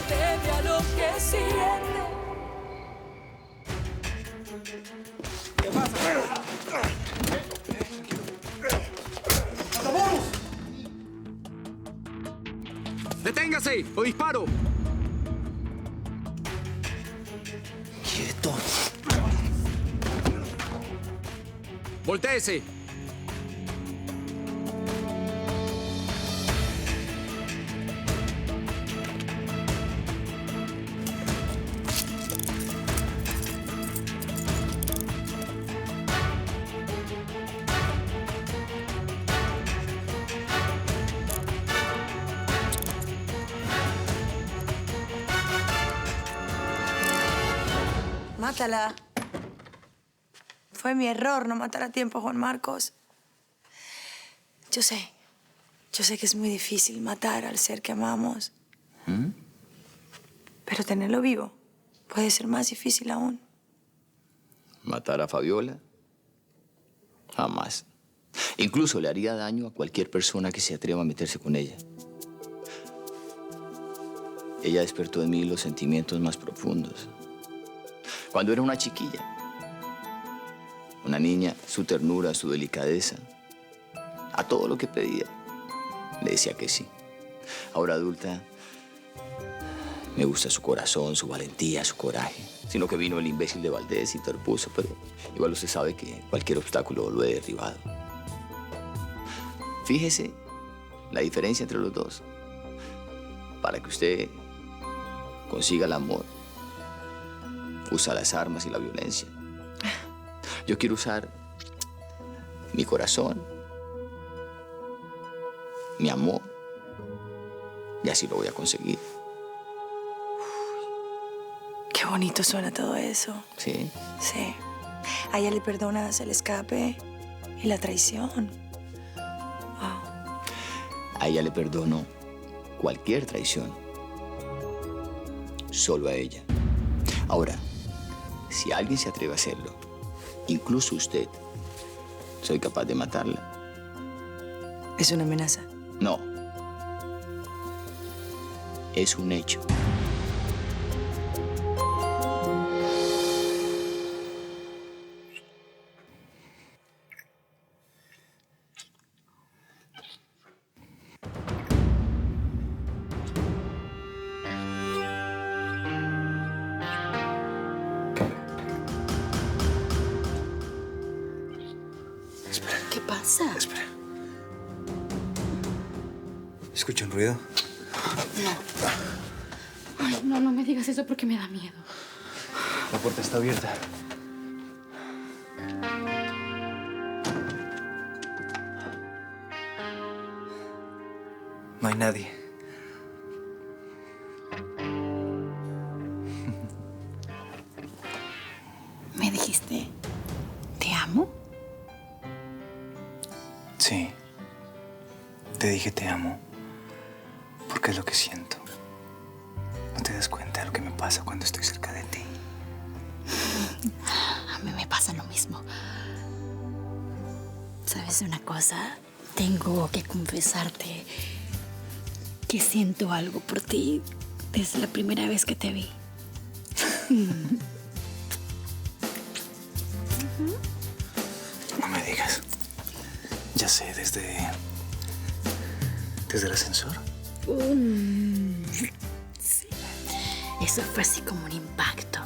debe a lo que siente. ¿Qué pasa? ¡Matamoros! ¡Deténgase o disparo! ¡Quieto! ¡Voltéese! Mátala. Fue mi error no matar a tiempo a Juan Marcos. Yo sé que es muy difícil matar al ser que amamos. Pero tenerlo vivo puede ser más difícil aún. ¿Matar a Fabiola? Jamás. Incluso le haría daño a cualquier persona que se atreva a meterse con ella. Ella despertó en mí los sentimientos más profundos. Cuando era una chiquilla, una niña, su ternura, su delicadeza, a todo lo que pedía, le decía que sí. Ahora adulta, me gusta su corazón, su valentía, su coraje. Sino que vino el imbécil de Valdés y interpuso, pero igual usted sabe que cualquier obstáculo lo he derribado. Fíjese la diferencia entre los dos. Para que usted consiga el amor, usa las armas y la violencia. Yo quiero usar mi corazón, mi amor, y así lo voy a conseguir. Qué bonito suena todo eso. ¿Sí? Sí. A ella le perdonas el escape y la traición. A ella le perdono cualquier traición. Solo a ella. Ahora, si alguien se atreve a hacerlo, incluso usted, soy capaz de matarla. ¿Es una amenaza? No. Es un hecho. ¿Qué pasa? Espera. ¿Escucha un ruido? Ay, no me digas eso porque me da miedo. La puerta está abierta. No hay nadie. ¿Me dijiste te amo? Sí. Te dije te amo. Porque es lo que siento. No te das cuenta de lo que me pasa cuando estoy cerca de ti. A mí me pasa lo mismo. ¿Sabes una cosa? Tengo que confesarte que siento algo por ti desde la primera vez que te vi. No me digas. Ya sé, desde el ascensor. Sí. Eso fue así como un impacto.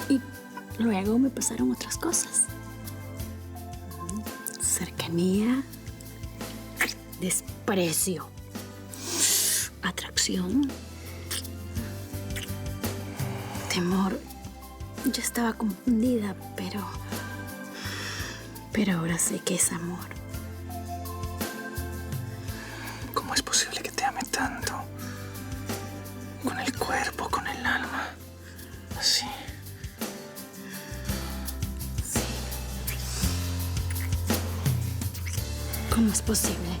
Y luego me pasaron otras cosas. Cercanía, desprecio, atracción, temor. Yo estaba confundida, pero ahora sé que es amor. ¿Cómo es posible que te ame tanto? Con el cuerpo, con el alma. Así. ¿Cómo es posible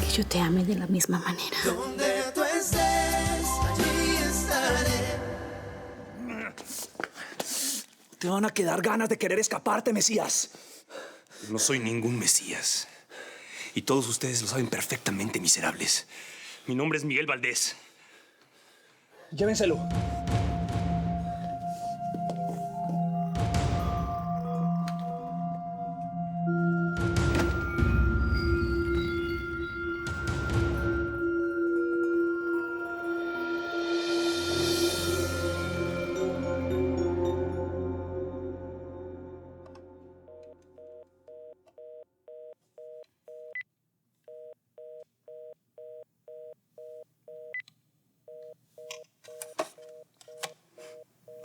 que yo te ame de la misma manera? Donde tú estés, allí estaré. Te van a quedar ganas de querer escaparte, Mesías. No soy ningún Mesías. Y todos ustedes lo saben perfectamente, miserables. Mi nombre es Miguel Valdés. Llévenselo.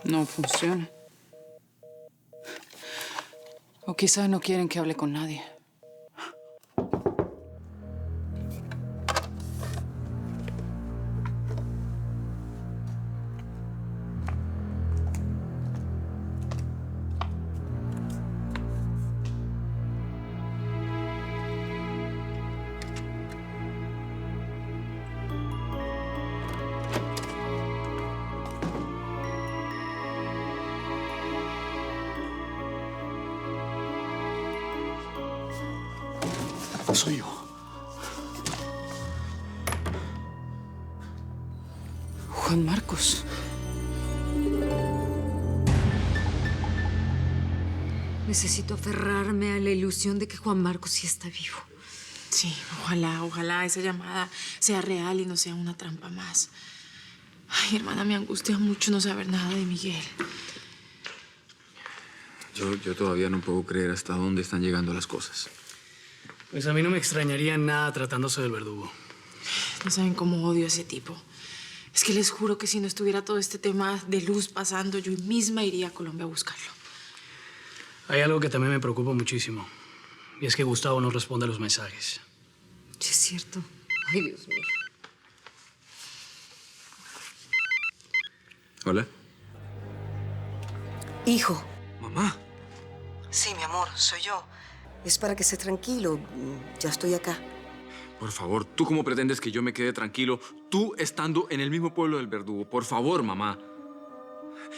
No funciona. O quizás no quieren que hable con nadie. Soy yo. Juan Marcos. Necesito aferrarme a la ilusión de que Juan Marcos sí está vivo. Sí, ojalá esa llamada sea real y no sea una trampa más. Ay, hermana, me angustia mucho no saber nada de Miguel. Yo todavía no puedo creer hasta dónde están llegando las cosas. Pues a mí no me extrañaría nada tratándose del verdugo. No saben cómo odio a ese tipo. Es que les juro que si no estuviera todo este tema de Luz pasando, yo misma iría a Colombia a buscarlo. Hay algo que también me preocupa muchísimo. Y es que Gustavo no responde a los mensajes. Sí, es cierto. Ay, Dios mío. Hola. Hijo. Mamá. Sí, mi amor, soy yo. Es para que esté tranquilo. Ya estoy acá. Por favor, ¿tú cómo pretendes que yo me quede tranquilo? Tú estando en el mismo pueblo del verdugo. Por favor, mamá.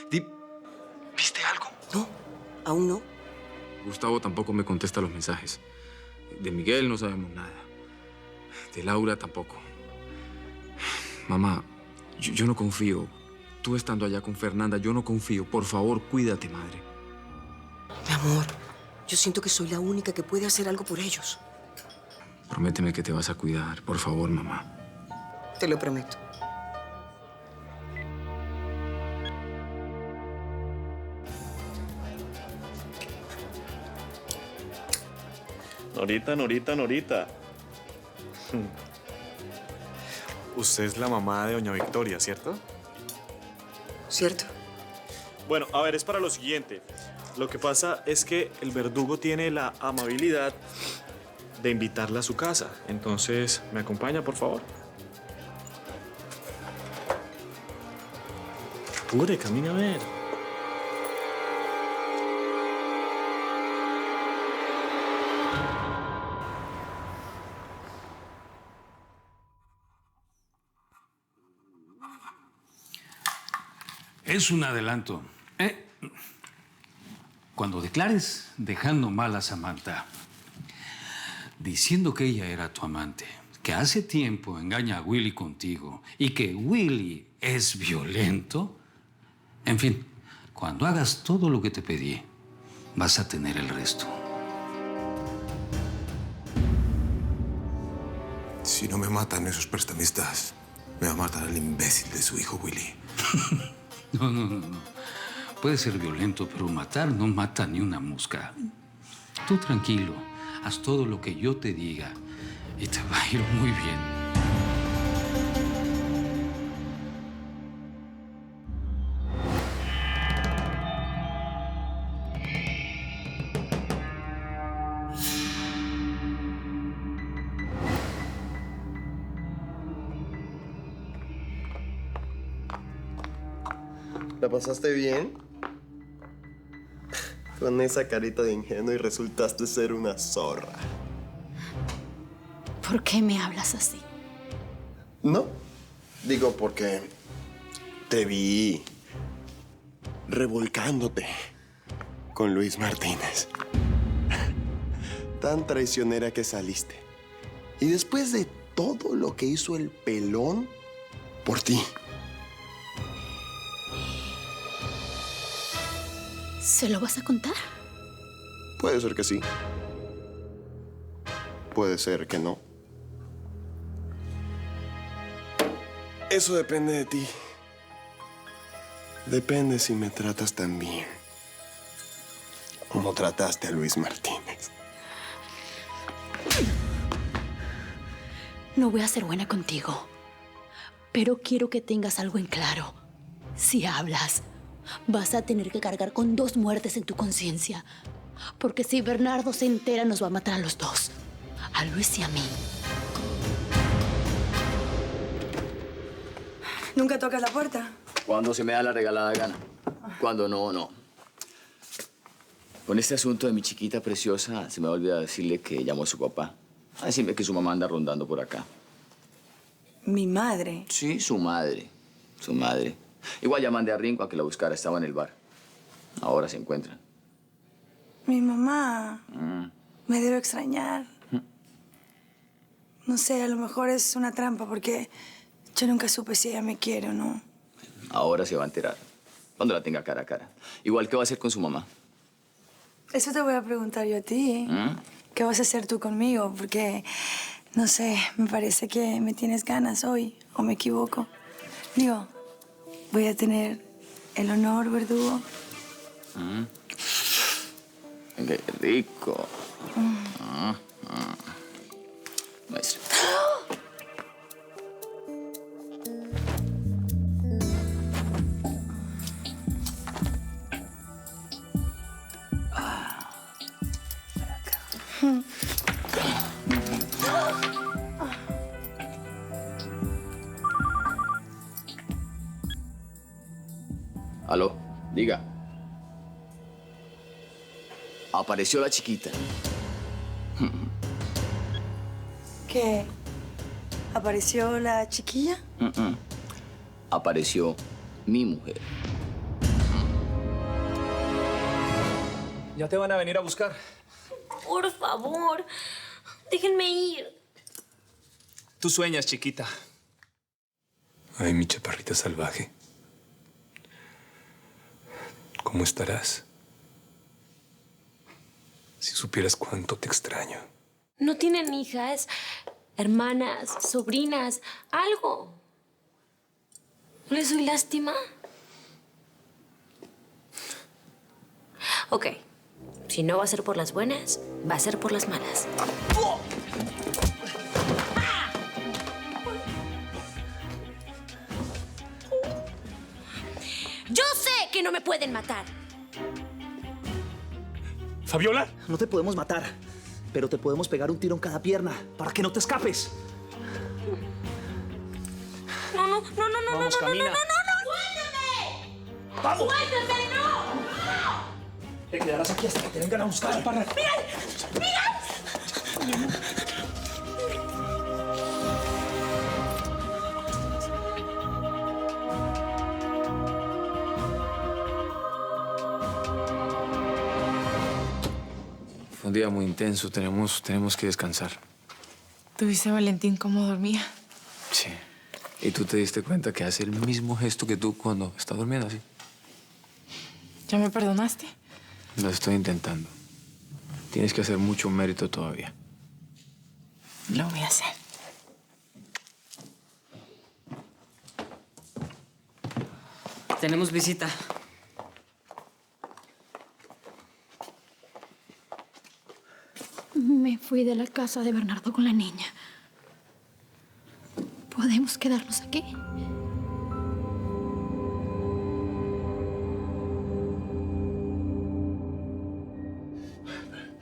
¿Viste algo? No, aún no. Gustavo tampoco me contesta los mensajes. De Miguel no sabemos nada. De Laura tampoco. Mamá, yo no confío. Tú estando allá con Fernanda, yo no confío. Por favor, cuídate, madre. Mi amor, yo siento que soy la única que puede hacer algo por ellos. Prométeme que te vas a cuidar. Por favor, mamá. Te lo prometo. Norita. Usted es la mamá de doña Victoria, ¿cierto? ¿Cierto? Bueno, a ver, es para lo siguiente. Lo que pasa es que el verdugo tiene la amabilidad de invitarla a su casa. Entonces, ¿me acompaña, por favor? Apure, camine a ver. Es un adelanto. Cuando declares dejando mal a Samantha, diciendo que ella era tu amante, que hace tiempo engaña a Willy contigo y que Willy es violento, en fin, cuando hagas todo lo que te pedí, vas a tener el resto. Si no me matan esos prestamistas, me va a matar el imbécil de su hijo Willy. No. Puede ser violento, pero matar no mata ni una mosca. Tú tranquilo, haz todo lo que yo te diga y te va a ir muy bien. ¿La pasaste bien? Con esa carita de ingenuo y resultaste ser una zorra. ¿Por qué me hablas así? No, digo porque te vi revolcándote con Luis Martínez. Tan traicionera que saliste. Y después de todo lo que hizo el pelón por ti. ¿Se lo vas a contar? Puede ser que sí. Puede ser que no. Eso depende de ti. Depende si me tratas tan bien como trataste a Luis Martínez. No voy a ser buena contigo, pero quiero que tengas algo en claro. Si hablas, vas a tener que cargar con 2 muertes en tu conciencia. Porque si Bernardo se entera, nos va a matar a los 2. A Luis y a mí. ¿Nunca tocas la puerta? Cuando se me da la regalada gana. Cuando no, no. Con este asunto de mi chiquita preciosa, se me va a olvidar decirle que llamó a su papá. A decirme que su mamá anda rondando por acá. ¿Mi madre? Sí, su madre. Su madre. Igual ya mandé a Ringo a que la buscara. Estaba en el bar. Ahora se encuentran. Mi mamá me debe extrañar. No sé, a lo mejor es una trampa porque yo nunca supe si ella me quiere o no. Ahora se va a enterar. Cuando la tenga cara a cara. Igual, ¿qué va a hacer con su mamá? Eso te voy a preguntar yo a ti. ¿Qué vas a hacer tú conmigo? Porque, no sé, me parece que me tienes ganas hoy. ¿O me equivoco? Digo, voy a tener el honor, verdugo. ¡Qué rico! Maestra. Aló, diga. Apareció la chiquita. ¿Qué? ¿Apareció la chiquilla? Apareció mi mujer. Ya te van a venir a buscar. Por favor, déjenme ir. Tú sueñas, chiquita. Ay, mi chaparrita salvaje. ¿Cómo estarás? Si supieras cuánto te extraño. No tienen hijas, hermanas, sobrinas, algo. ¿No les doy lástima? Ok. Si no va a ser por las buenas, va a ser por las malas. Yo sé que no me pueden matar. ¿Fabiola? No te podemos matar, pero te podemos pegar un tiro en cada pierna para que no te escapes. No. Vamos, camina. ¡Suéltame! ¡Vamos! ¡Suéltame, no! Te quedarás aquí hasta que te vengan a buscar, chaparra. ¡Mira! Fue un día muy intenso. Tenemos que descansar. ¿Tuviste a Valentín cómo dormía? Sí. ¿Y tú te diste cuenta que hace el mismo gesto que tú cuando está durmiendo así? ¿Ya me perdonaste? Lo estoy intentando. Tienes que hacer mucho mérito todavía. Lo voy a hacer. Tenemos visita. Me fui de la casa de Bernardo con la niña. ¿Podemos quedarnos aquí?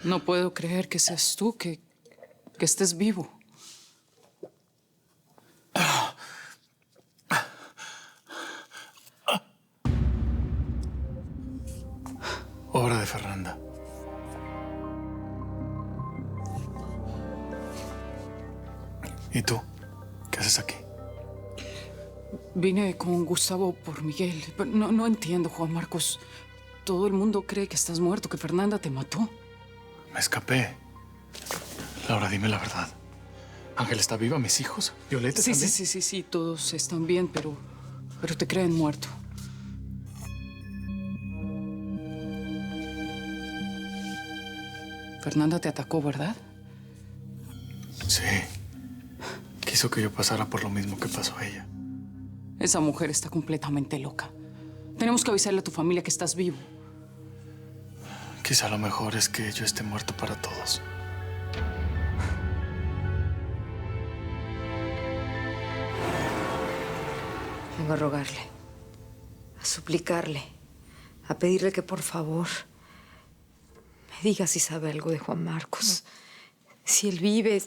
No puedo creer que seas tú, que estés vivo. Obra de Fernanda. ¿Y tú? ¿Qué haces aquí? Vine con Gustavo por Miguel. Pero no entiendo, Juan Marcos. Todo el mundo cree que estás muerto, que Fernanda te mató. Me escapé. Laura, dime la verdad. ¿Ángel está viva? ¿Mis hijos? ¿Violeta también? Sí, todos están bien, pero te creen muerto. Fernanda te atacó, ¿verdad? Sí. Quiso que yo pasara por lo mismo que pasó a ella. Esa mujer está completamente loca. Tenemos que avisarle a tu familia que estás vivo. Quizá lo mejor es que yo esté muerto para todos. Vengo a rogarle, a suplicarle, a pedirle que por favor me diga si sabe algo de Juan Marcos, si él vive,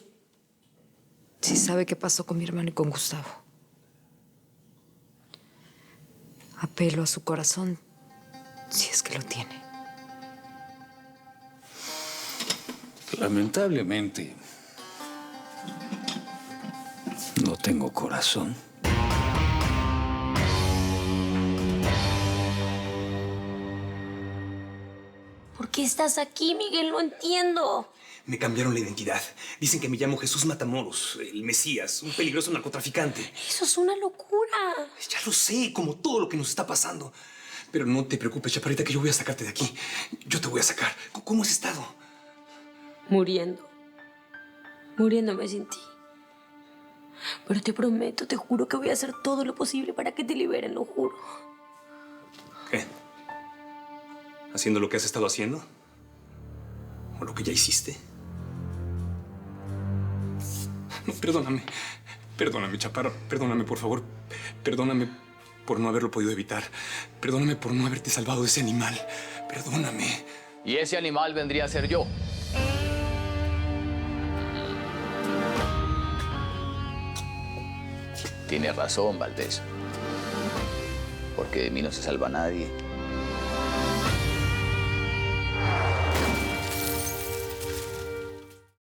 si sabe qué pasó con mi hermano y con Gustavo. Apelo a su corazón, si es que lo tiene. Lamentablemente, no tengo corazón. ¿Por qué estás aquí, Miguel? No entiendo. Me cambiaron la identidad. Dicen que me llamo Jesús Matamoros, el Mesías, un peligroso narcotraficante. Eso es una locura. Ya lo sé, como todo lo que nos está pasando. Pero no te preocupes, chaparrita, que yo voy a sacarte de aquí. Yo te voy a sacar. ¿Cómo has estado? Muriendo. Muriéndome sin ti. Pero te prometo, te juro que voy a hacer todo lo posible para que te liberen, lo juro. ¿Qué? ¿Haciendo lo que has estado haciendo? ¿O lo que ya hiciste? No, perdóname. Perdóname, chaparro. Perdóname, por favor. Perdóname por no haberlo podido evitar. Perdóname por no haberte salvado de ese animal. Perdóname. Y ese animal vendría a ser yo. Tienes razón, Valdés. Porque de mí no se salva nadie.